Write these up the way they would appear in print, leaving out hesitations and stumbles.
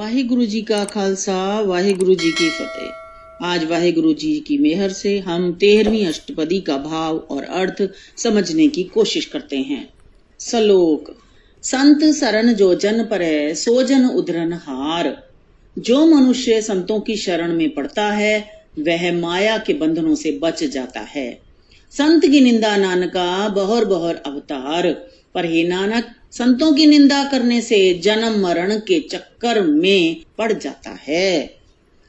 वाहिगुरु जी का खालसा, वाहिगुरु जी की फतेह। आज वाहिगुरु जी की मेहर से हम 13वीं अष्टपदी का भाव और अर्थ समझने की कोशिश करते हैं। श्लोक। संत शरण जो जन परै, सो जन उधरन हार। जो मनुष्य संतों की शरण में पड़ता है वह माया के बंधनों से बच जाता है। संत की निंदा नानका बहर बहर अवतार। पर हे नानक, संतों की निंदा करने से जन्म मरण के चक्कर में पड़ जाता है।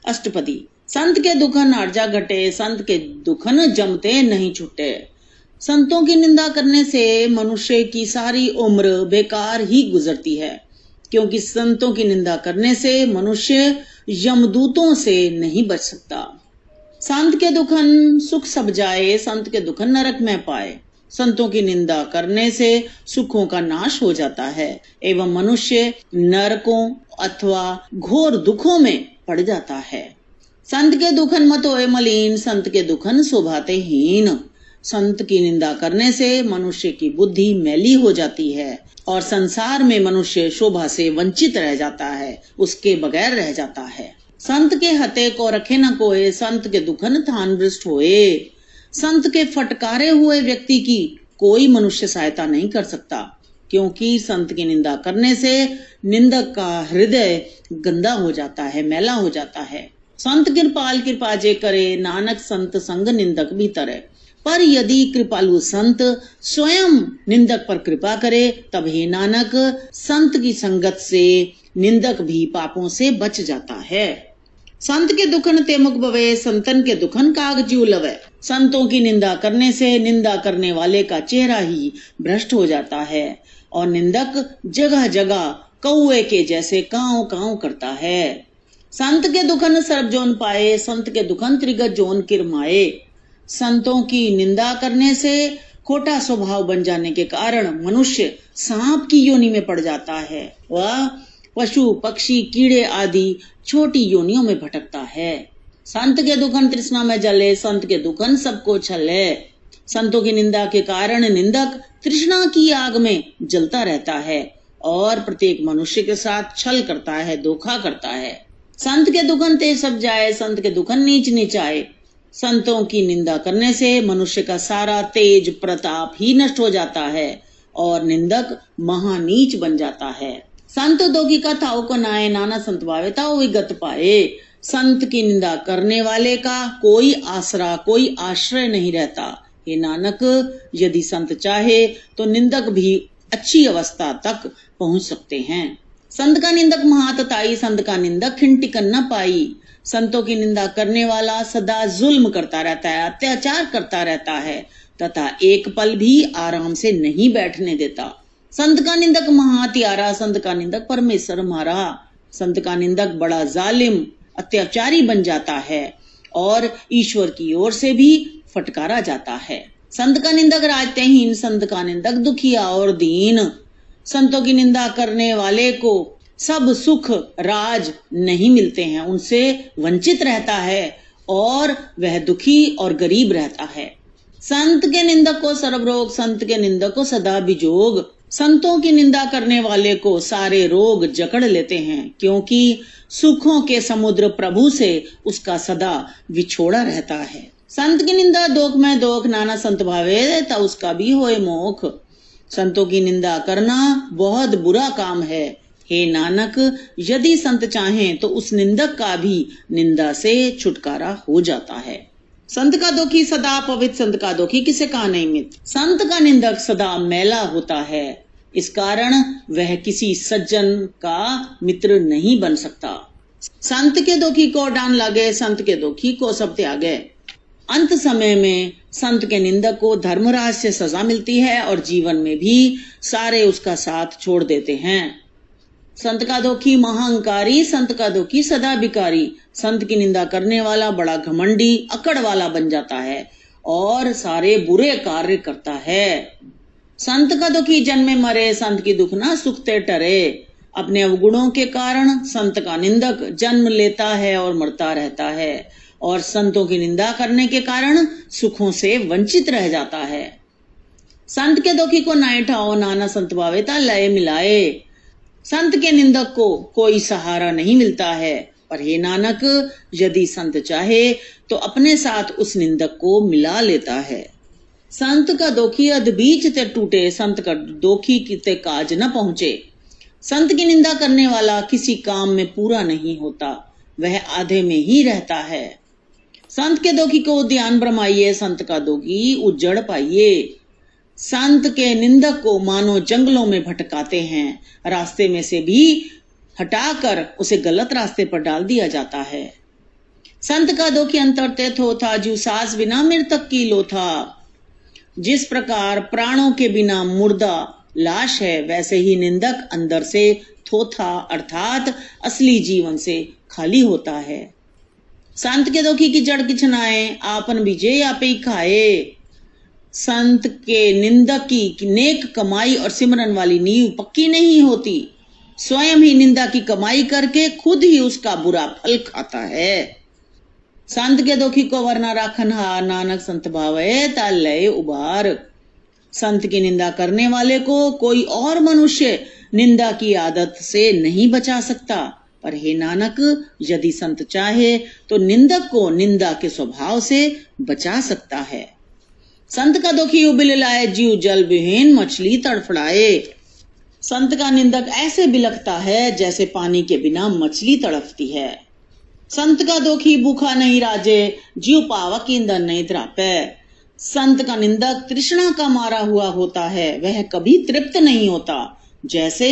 अष्टपदी। संत के दुखन अर्जा घटे, संत के दुखन जमते नहीं छूटे। संतों की निंदा करने से मनुष्य की सारी उम्र बेकार ही गुजरती है, क्योंकि संतों की निंदा करने से मनुष्य यमदूतों से नहीं बच सकता। संत के दुखन सुख सब जाए, संत के दुखन नरक में पाए। संतों की निंदा करने से सुखों का नाश हो जाता है एवं मनुष्य नरकों अथवा घोर दुखों में पड़ जाता है। संत के दुखन मत होए मलिन, संत के दुखन शोभाते हीन। संत की निंदा करने से मनुष्य की बुद्धि मैली हो जाती है और संसार में मनुष्य शोभा से वंचित रह जाता है, उसके बगैर रह जाता है। संत के हते को रखे न कोय, संत के दुखन थान भ्रष्ट होए। संत के फटकारे हुए व्यक्ति की कोई मनुष्य सहायता नहीं कर सकता, क्योंकि संत की निंदा करने से निंदक का हृदय गंदा हो जाता है, मैला हो जाता है। संत कृपाल कृपा जे करे, नानक संत संग निंदक भी तरे। पर यदि कृपालु संत स्वयं निंदक पर कृपा करे, तब हे नानक, संत की संगत से निंदक भी पापों से बच जाता है। संत के दुखन ते मुख बवे, संतन के दुखन काग जीव लवे। संतों की निंदा करने से निंदा करने वाले का चेहरा ही भ्रष्ट हो जाता है और निंदक जगह जगह कौए के जैसे कांव कांव करता है। संत के दुखन सर्ब जोन पाए, संत के दुखन त्रिगत जोन किरमाए। संतों की निंदा करने से खोटा स्वभाव बन जाने के कारण मनुष्य सांप की योनि में पड़ जाता है। वह पशु पक्षी कीड़े आदि छोटी योनियों में भटकता है। संत के दुखन तृष्णा में जले, संत के दुखन सबको छले। संतों की निंदा के कारण निंदक तृष्णा की आग में जलता रहता है और प्रत्येक मनुष्य के साथ छल करता है, धोखा करता है। संत के दुखन तेज सब जाए, संत के दुखन नीच नीच आए। संतों की निंदा करने से मनुष्य का सारा तेज प्रताप ही नष्ट हो जाता है और निंदक महानीच बन जाता है। संत दोगी का ताऊ को नाए, नाना संत भावे ताऊ विगत पाए। संत की निंदा करने वाले का कोई आसरा, कोई आश्रय नहीं रहता। हे नानक, यदि संत चाहे तो निंदक भी अच्छी अवस्था तक पहुंच सकते हैं। संत का निंदक महातताई, संत का निंदक खिंटिकन न पाई। संतों की निंदा करने वाला सदा जुल्म करता रहता है, अत्याचार करता रहता है तथा एक पल भी आराम से नहीं बैठने देता। संत का निंदक महात्यारा, संत का निंदक परमेश्वर हमारा। संत का निंदक बड़ा जालिम अत्याचारी बन जाता है और ईश्वर की ओर से भी फटकारा जाता है। संत का निंदक राजतेहीन, संत का निंदक दुखिया और दीन। संतों की निंदा करने वाले को सब सुख राज नहीं मिलते हैं, उनसे वंचित रहता है और वह दुखी और गरीब रहता है। संत के निंदक को सर्व रोग, संत के निंदक को सदा बिजोग। संतों की निंदा करने वाले को सारे रोग जकड़ लेते हैं, क्योंकि सुखों के समुद्र प्रभु से उसका सदा विछोड़ा रहता है। संत की निंदा दोख में दोख, नाना संत भावे ता उसका भी होए मोख। संतों की निंदा करना बहुत बुरा काम है। हे नानक, यदि संत चाहें तो उस निंदक का भी निंदा से छुटकारा हो जाता है। संत का दुखी सदा पवित्र, संत का दुखी किसे का नहीं मित। संत का निंदक सदा मैला होता है, इस कारण वह किसी सज्जन का मित्र नहीं बन सकता। संत के दुखी को डांन लागे, संत के दुखी को सब त्यागे। अंत समय में संत के निंदक को धर्मराज से सजा मिलती है और जीवन में भी सारे उसका साथ छोड़ देते हैं। संत का दुखी महाअंकारी, संत का दुखी सदा भिकारी। संत की निंदा करने वाला बड़ा घमंडी अकड़ वाला बन जाता है और सारे बुरे कार्य करता है। संत का दुखी जन्मे मरे, संत की दुख ना सुखते टरे। अपने अवगुणों के कारण संत का निंदक जन्म लेता है और मरता रहता है और संतों की निंदा करने के कारण सुखों से वंचित रह जाता है। संत के दुखी को नाय ठाओ, नाना संत भावे ता लय मिलाए। संत के निंदक को कोई सहारा नहीं मिलता है, पर हे नानक, यदि संत चाहे तो अपने साथ उस निंदक को मिला लेता है। संत का दोखी अध बीच ते टूटे, संत का दोखी किते काज न पहुंचे। संत की निंदा करने वाला किसी काम में पूरा नहीं होता, वह आधे में ही रहता है। संत के दोखी को ध्यान भ्रमाइए, संत का दोखी उज्जड़ पाइए। संत के निंदक को मानो जंगलों में भटकाते हैं, रास्ते में से भी हटाकर उसे गलत रास्ते पर डाल दिया जाता है। संत का दोखी अंतर ते थोथा, जो सास बिना मृतक की लोथा। जिस प्रकार प्राणों के बिना मुर्दा लाश है, वैसे ही निंदक अंदर से थोथा अर्थात असली जीवन से खाली होता है। संत के दोखी की जड़ किछनाए, आपन बीजे आपे ही खाए। संत के निंदक की नेक कमाई और सिमरन वाली नींव पक्की नहीं होती, स्वयं ही निंदा की कमाई करके खुद ही उसका बुरा फल खाता है। संत के दोखी को वरना राखन हार, नानक संत भावे ताल लय उबार। संत की निंदा करने वाले को कोई और मनुष्य निंदा की आदत से नहीं बचा सकता, पर हे नानक, यदि संत चाहे तो निंदक को निंदा के स्वभाव से बचा सकता है। संत का दोखी उबिल लाए, जीव जल विहीन मछली तड़फड़ाए। संत का निंदक ऐसे बिलखता है जैसे पानी के बिना मछली तड़पती है। संत का दोखी भूखा नहीं राजे, जीव पावक ईंधन नहीं त्रापे। संत का निंदक तृष्णा का मारा हुआ होता है, वह कभी तृप्त नहीं होता, जैसे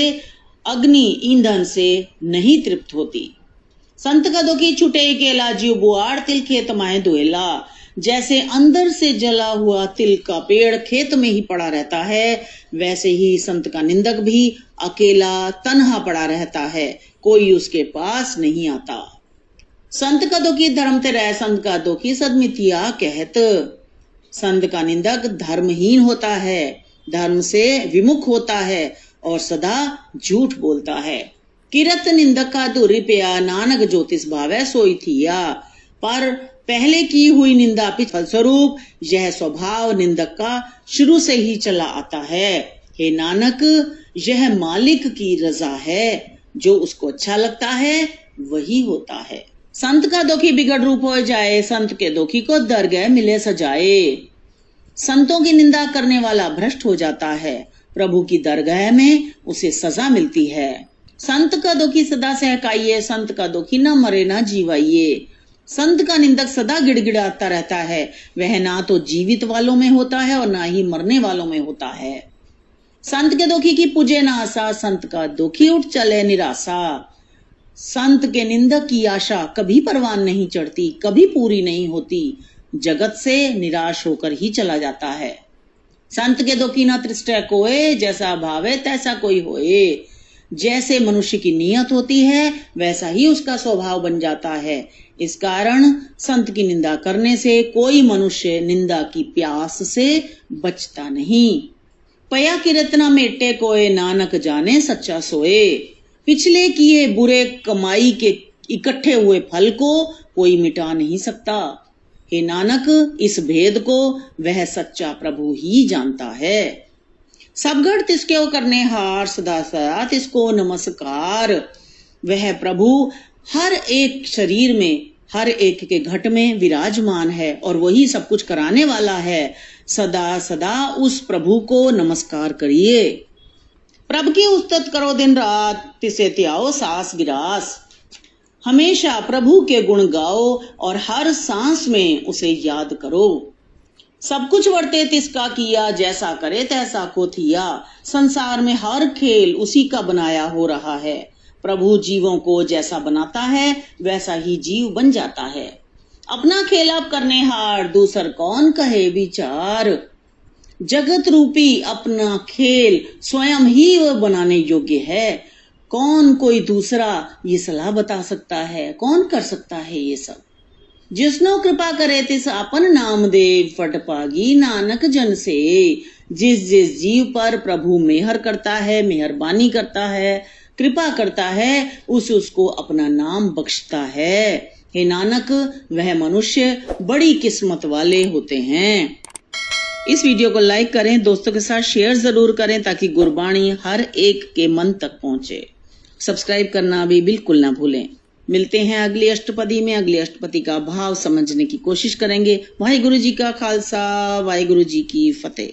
अग्नि ईंधन से नहीं तृप्त होती। संत का दोखी छुटे केला, जीव बुआड़ तिल खेत माए दुएला। जैसे अंदर से जला हुआ तिल का पेड़ खेत में ही पड़ा रहता है, वैसे ही संत का निंदक भी अकेला तन्हा पड़ा रहता है, कोई उसके पास नहीं आता। संत का दोखी धर्म ते रह, संत का दोखी सदमिथिया कहत। संत का निंदक धर्महीन होता है, धर्म से विमुख होता है और सदा झूठ बोलता है। किरत निंदक का दूरी पिया, नानक ज्योतिष भावे सोई थिया। पर पहले की हुई निंदा फलस्वरूप यह स्वभाव निंदक का शुरू से ही चला आता है। हे नानक, यह मालिक की रजा है, जो उसको अच्छा लगता है वही होता है। संत का दोखी बिगड़ रूप हो जाए, संत के दोखी को दरगह मिले सजाए। संतों की निंदा करने वाला भ्रष्ट हो जाता है, प्रभु की दरगाह में उसे सजा मिलती है। संत का दोखी सदा सहकाइए, संत का दोखी न मरे न जीवाइए। संत का निंदक सदा गिड़गिड़ाता रहता है, वह ना तो जीवित वालों में होता है और ना ही मरने वालों में होता है। संत के दोखी की पूजे ना आशा, संत का दोखी उठ चले निराशा। संत के निंदक की आशा कभी परवान नहीं चढ़ती, कभी पूरी नहीं होती, जगत से निराश होकर ही चला जाता है। संत के दोखी न तृष्टै कोय, जैसा भावे तैसा कोई होए। जैसे मनुष्य की नीयत होती है, वैसा ही उसका स्वभाव बन जाता है। इस कारण संत की निंदा करने से कोई मनुष्य निंदा की प्यास से बचता नहीं। पया किरत न मेटे कोय, नानक जाने सच्चा सोए। पिछले किए बुरे कमाई के इकट्ठे हुए फल को कोई मिटा नहीं सकता। हे नानक, इस भेद को वह सच्चा प्रभु ही जानता है। सब घड़ तिसके करने हार, सदा सदा तिसको नमस्कार। वह प्रभु हर एक शरीर में, हर एक के घट में विराजमान है और वही सब कुछ कराने वाला है। सदा सदा उस प्रभु को नमस्कार करिए। प्रभु की उस्तत करो दिन रात, तिसे त्याओ सास गिरास। हमेशा प्रभु के गुण गाओ और हर सांस में उसे याद करो। सब कुछ वर्ते तिसका किया, जैसा करे तैसा को थिया। संसार में हर खेल उसी का बनाया हो रहा है। प्रभु जीवों को जैसा बनाता है वैसा ही जीव बन जाता है। अपना खेल आप करने हार, दूसर कौन कहे विचार। जगत रूपी अपना खेल स्वयं ही वह बनाने योग्य है। कौन कोई दूसरा ये सलाह बता सकता है, कौन कर सकता है ये सब। जिसनो कृपा करे तिस आपन नाम देव, फट पागी नानक जन से। जिस जिस जीव पर प्रभु मेहर करता है, मेहरबानी करता है, कृपा करता है, उसको अपना नाम बख्शता है। हे नानक, वह मनुष्य बड़ी किस्मत वाले होते हैं। इस वीडियो को लाइक करें, दोस्तों के साथ शेयर जरूर करें ताकि गुरबाणी हर एक के मन तक पहुंचे। सब्सक्राइब करना भी बिल्कुल ना भूलें। मिलते हैं अगली अष्टपदी में। अगली अष्टपदी का भाव समझने की कोशिश करेंगे। वाहिगुरु जी का खालसा, वाहिगुरु जी की फतेह।